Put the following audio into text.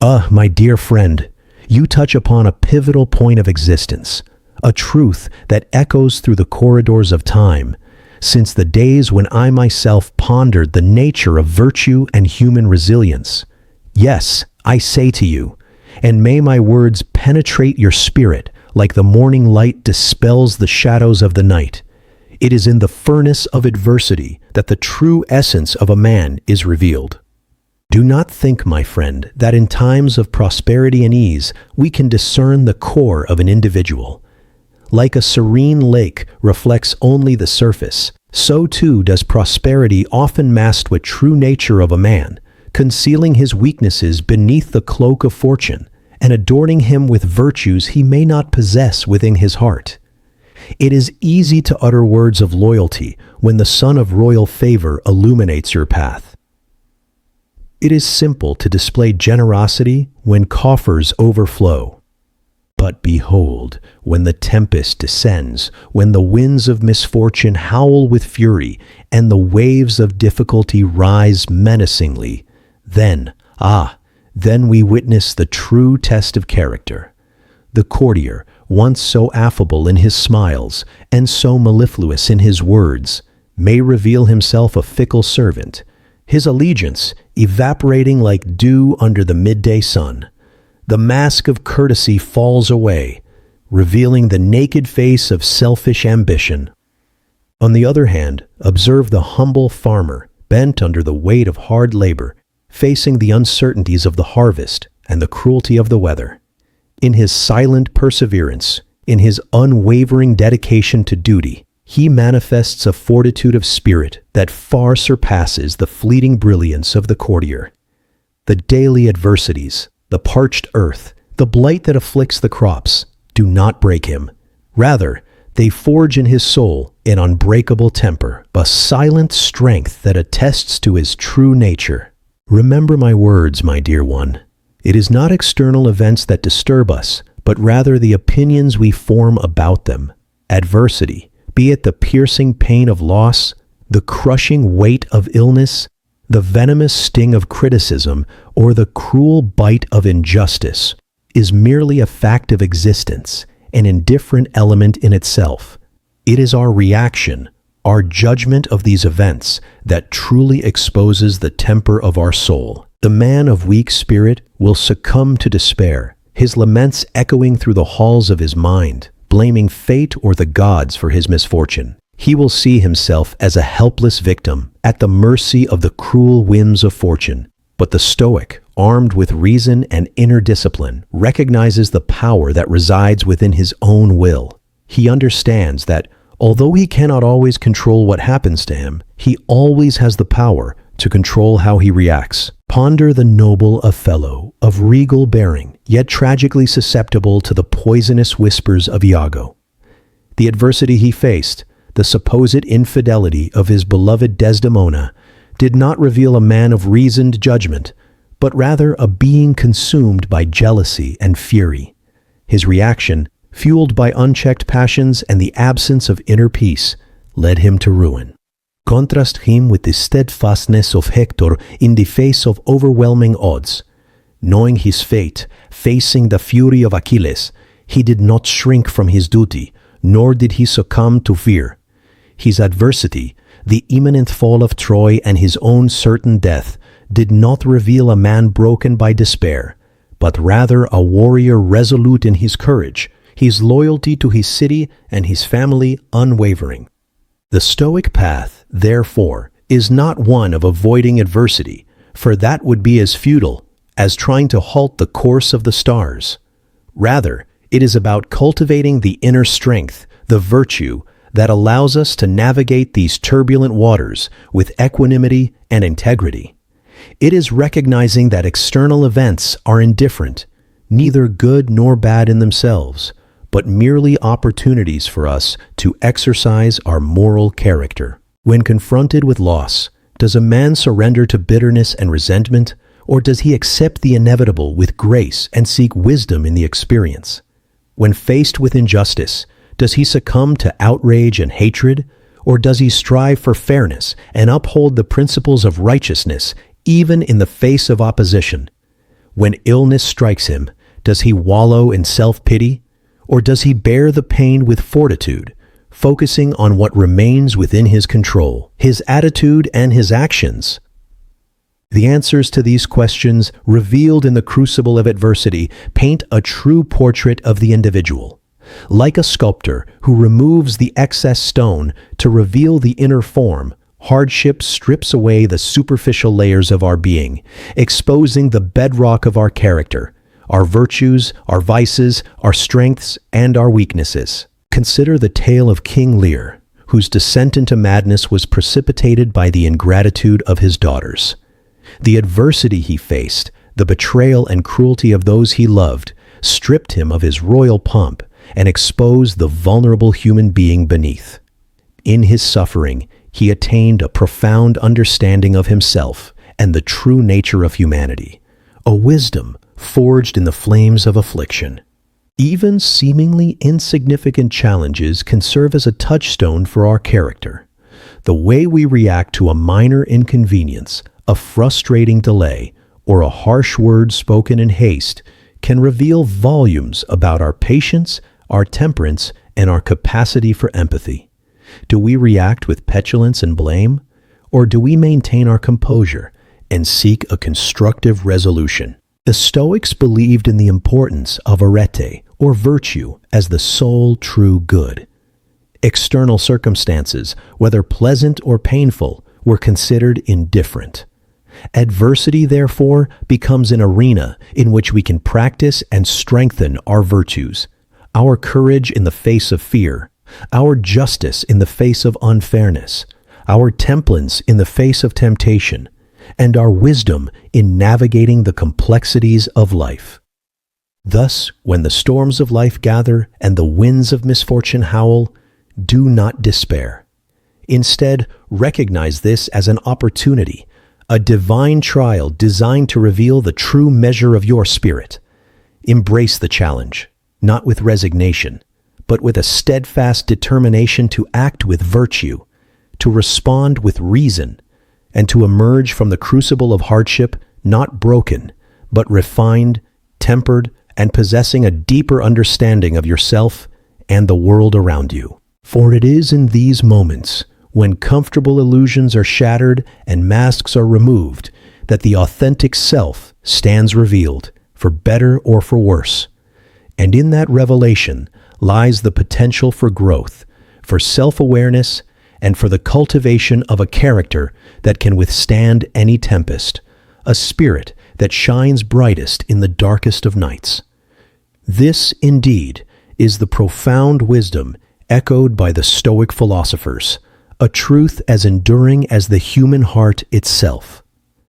My dear friend, you touch upon a pivotal point of existence, a truth that echoes through the corridors of time, since the days when I myself pondered the nature of virtue and human resilience. Yes, I say to you, and may my words penetrate your spirit like the morning light dispels the shadows of the night. It is in the furnace of adversity that the true essence of a man is revealed. Do not think, my friend, that in times of prosperity and ease we can discern the core of an individual. Like a serene lake reflects only the surface, so too does prosperity often mask the true nature of a man, concealing his weaknesses beneath the cloak of fortune, and adorning him with virtues he may not possess within his heart. It is easy to utter words of loyalty when the sun of royal favor illuminates your path. It is simple to display generosity when coffers overflow. But behold, when the tempest descends, when the winds of misfortune howl with fury, and the waves of difficulty rise menacingly, then we witness the true test of character. The courtier, once so affable in his smiles and so mellifluous in his words, may reveal himself a fickle servant, his allegiance evaporating like dew under the midday sun. The mask of courtesy falls away, revealing the naked face of selfish ambition. On the other hand, observe the humble farmer, bent under the weight of hard labor, facing the uncertainties of the harvest and the cruelty of the weather. In his silent perseverance, in his unwavering dedication to duty, he manifests a fortitude of spirit that far surpasses the fleeting brilliance of the courtier. The daily adversities, the parched earth, the blight that afflicts the crops, do not break him. Rather, they forge in his soul an unbreakable temper, a silent strength that attests to his true nature. Remember my words, my dear one. It is not external events that disturb us, but rather the opinions we form about them. Adversity, be it the piercing pain of loss, the crushing weight of illness, the venomous sting of criticism, or the cruel bite of injustice, is merely a fact of existence, an indifferent element in itself. It is our reaction, our judgment of these events, that truly exposes the temper of our soul. The man of weak spirit will succumb to despair, his laments echoing through the halls of his mind, blaming fate or the gods for his misfortune. He will see himself as a helpless victim, at the mercy of the cruel whims of fortune. But the Stoic, armed with reason and inner discipline, recognizes the power that resides within his own will. He understands that, although he cannot always control what happens to him, he always has the power to control how he reacts. Ponder the noble Othello, of regal bearing, yet tragically susceptible to the poisonous whispers of Iago. The adversity he faced, the supposed infidelity of his beloved Desdemona, did not reveal a man of reasoned judgment, but rather a being consumed by jealousy and fury. His reaction, fueled by unchecked passions and the absence of inner peace, led him to ruin. Contrast him with the steadfastness of Hector in the face of overwhelming odds. Knowing his fate, facing the fury of Achilles, he did not shrink from his duty, nor did he succumb to fear. His adversity, the imminent fall of Troy and his own certain death, did not reveal a man broken by despair, but rather a warrior resolute in his courage, his loyalty to his city and his family unwavering. The Stoic path, therefore, is not one of avoiding adversity, for that would be as futile as trying to halt the course of the stars. Rather, it is about cultivating the inner strength, the virtue, that allows us to navigate these turbulent waters with equanimity and integrity. It is recognizing that external events are indifferent, neither good nor bad in themselves, but merely opportunities for us to exercise our moral character. When confronted with loss, does a man surrender to bitterness and resentment, or does he accept the inevitable with grace and seek wisdom in the experience? When faced with injustice, does he succumb to outrage and hatred, or does he strive for fairness and uphold the principles of righteousness even in the face of opposition? When illness strikes him, does he wallow in self-pity, or does he bear the pain with fortitude, focusing on what remains within his control, his attitude and his actions? The answers to these questions, revealed in the crucible of adversity, paint a true portrait of the individual. Like a sculptor who removes the excess stone to reveal the inner form, hardship strips away the superficial layers of our being, exposing the bedrock of our character, our virtues, our vices, our strengths, and our weaknesses. Consider the tale of King Lear, whose descent into madness was precipitated by the ingratitude of his daughters. The adversity he faced, the betrayal and cruelty of those he loved, stripped him of his royal pomp and exposed the vulnerable human being beneath. In his suffering, he attained a profound understanding of himself and the true nature of humanity, a wisdom forged in the flames of affliction. Even seemingly insignificant challenges can serve as a touchstone for our character. The way we react to a minor inconvenience, a frustrating delay, or a harsh word spoken in haste can reveal volumes about our patience, our temperance, and our capacity for empathy. Do we react with petulance and blame, or do we maintain our composure and seek a constructive resolution? The Stoics believed in the importance of arete, or virtue, as the sole true good. External circumstances, whether pleasant or painful, were considered indifferent. Adversity, therefore, becomes an arena in which we can practice and strengthen our virtues, our courage in the face of fear, our justice in the face of unfairness, our temperance in the face of temptation, and our wisdom in navigating the complexities of life. Thus, when the storms of life gather and the winds of misfortune howl, do not despair. Instead, recognize this as an opportunity, a divine trial designed to reveal the true measure of your spirit. Embrace the challenge, not with resignation, but with a steadfast determination to act with virtue, to respond with reason, and to emerge from the crucible of hardship not broken, but refined, tempered, and possessing a deeper understanding of yourself and the world around you. For it is in these moments, when comfortable illusions are shattered and masks are removed, that the authentic self stands revealed, for better or for worse. And in that revelation lies the potential for growth, for self-awareness, and for the cultivation of a character that can withstand any tempest, a spirit that shines brightest in the darkest of nights. This, indeed, is the profound wisdom echoed by the Stoic philosophers, a truth as enduring as the human heart itself.